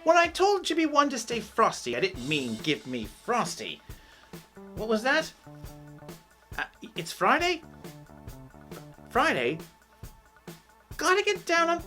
When I told Jimmy 1 to stay frosty, I didn't mean give me frosty. What was that? It's Friday? Friday? Gotta get down on...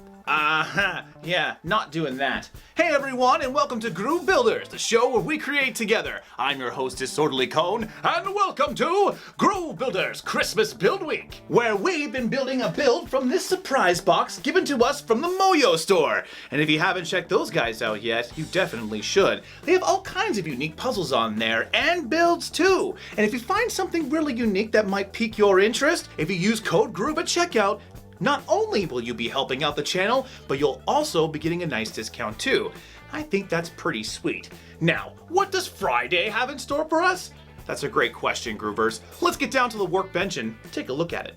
yeah, not doing that. Hey everyone, and welcome to Groove Builders, the show where we create together. I'm your host, Disorderly Cone, and welcome to Groove Builders Christmas Build Week, where we've been building a build from this surprise box given to us from the Moyu Store. And if you haven't checked those guys out yet, you definitely should. They have all kinds of unique puzzles on there, and builds too. And if you find something really unique that might pique your interest, if you use code GROOVE at checkout, not only will you be helping out the channel, but you'll also be getting a nice discount too. I think that's pretty sweet. Now, what does Friday have in store for us? That's a great question, Groovers. Let's get down to the workbench and take a look at it.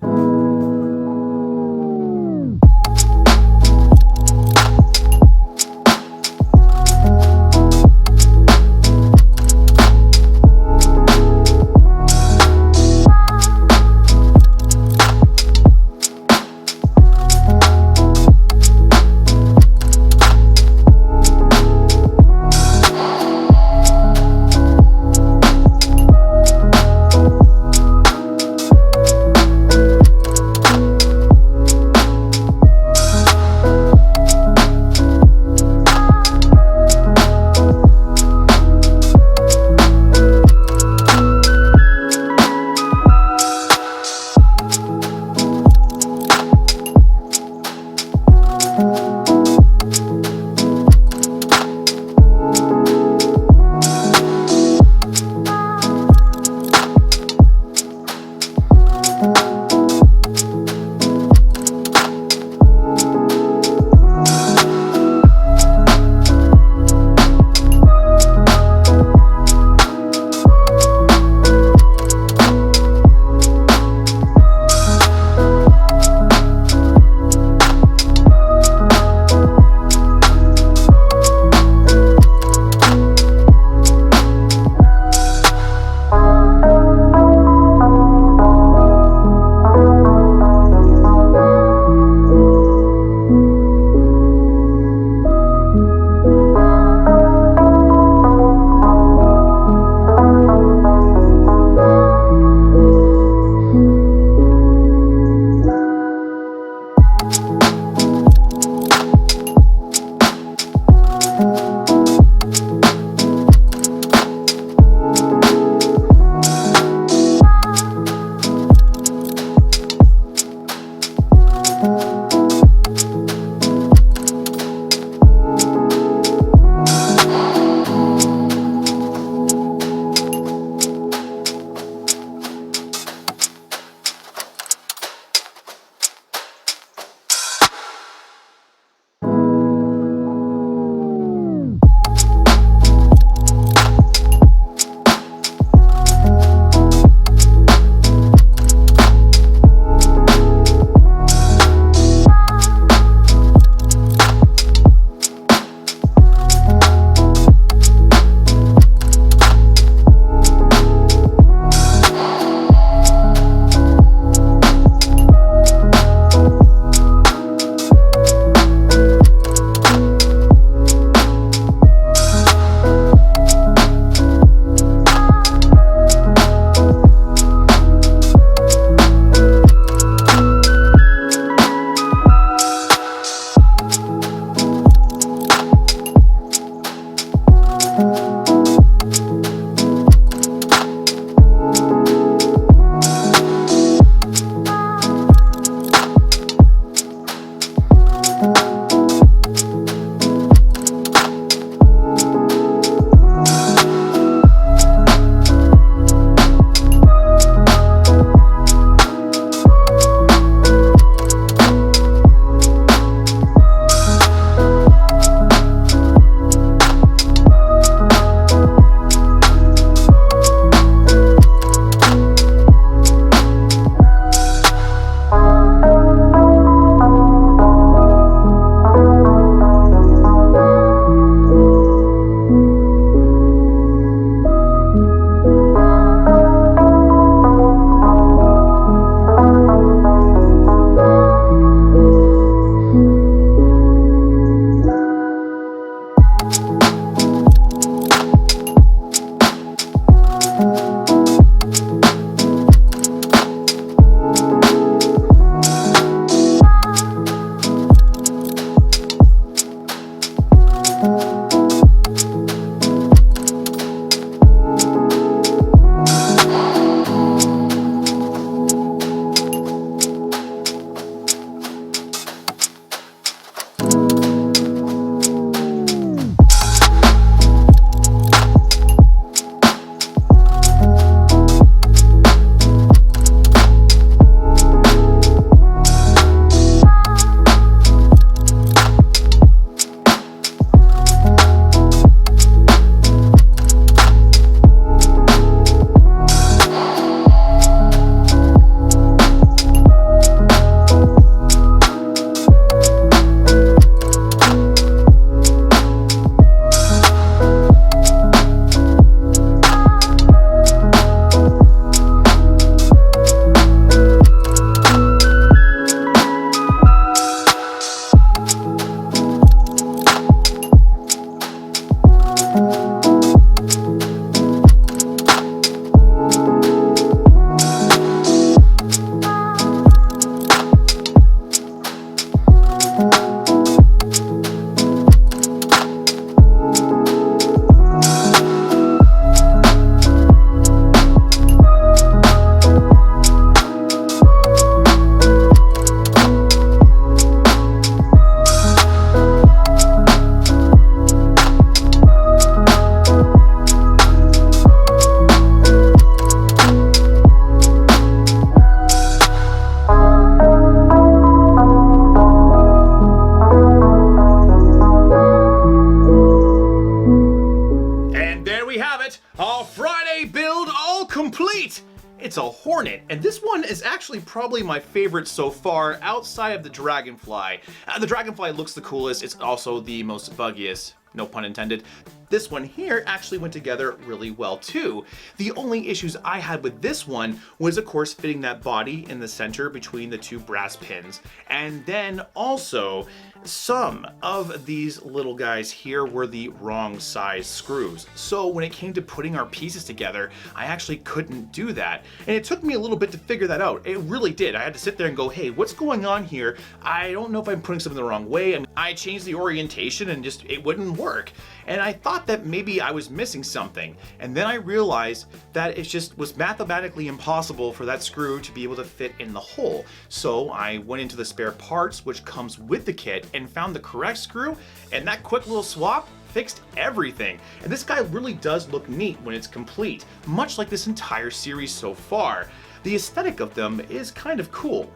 it's a hornet, and this one is actually probably my favorite so far outside of the Dragonfly. The Dragonfly looks the coolest, it's also the most buggiest, no pun intended. This one here actually went together really well too. The only issues I had with this one was of course fitting that body in the center between the two brass pins, and then also some of these little guys here were the wrong size screws. So when it came to putting our pieces together, I actually couldn't do that. And it took me a little bit to figure that out. It really did. I had to sit there and go, hey, what's going on here? I don't know if I'm putting something the wrong way. I mean, I changed the orientation and just, it wouldn't work. And I thought that maybe I was missing something. And then I realized that it just was mathematically impossible for that screw to be able to fit in the hole. So I went into the spare parts, which comes with the kit, and found the correct screw, and that quick little swap fixed everything. And this guy really does look neat when it's complete, much like this entire series so far. The aesthetic of them is kind of cool.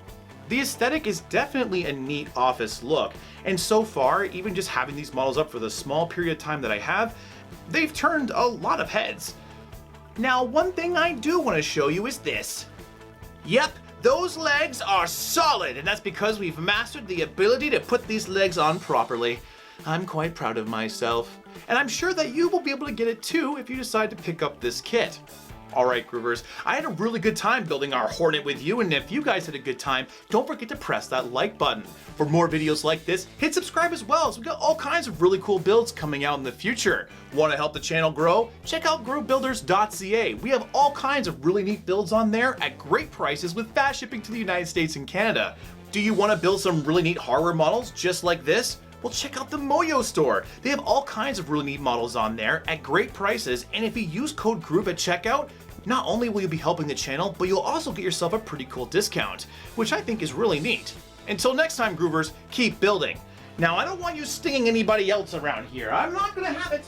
The aesthetic is definitely a neat office look, and so far, even just having these models up for the small period of time that I have, they've turned a lot of heads. Now, one thing I do want to show you is this. Yep, those legs are solid, and that's because we've mastered the ability to put these legs on properly. I'm quite proud of myself, and I'm sure that you will be able to get it too if you decide to pick up this kit. Alright Groovers, I had a really good time building our Hornet with you, and if you guys had a good time, don't forget to press that like button. For more videos like this, hit subscribe as well, so we've got all kinds of really cool builds coming out in the future. Want to help the channel grow? Check out growbuilders.ca. We have all kinds of really neat builds on there at great prices with fast shipping to the United States and Canada. Do you want to build some really neat hardware models just like this? Well, check out the Moyu Store. They have all kinds of really neat models on there at great prices, and if you use code GROOVE at checkout, not only will you be helping the channel, but you'll also get yourself a pretty cool discount, which I think is really neat. Until next time, Groovers, keep building. Now, I don't want you stinging anybody else around here. I'm not gonna have it.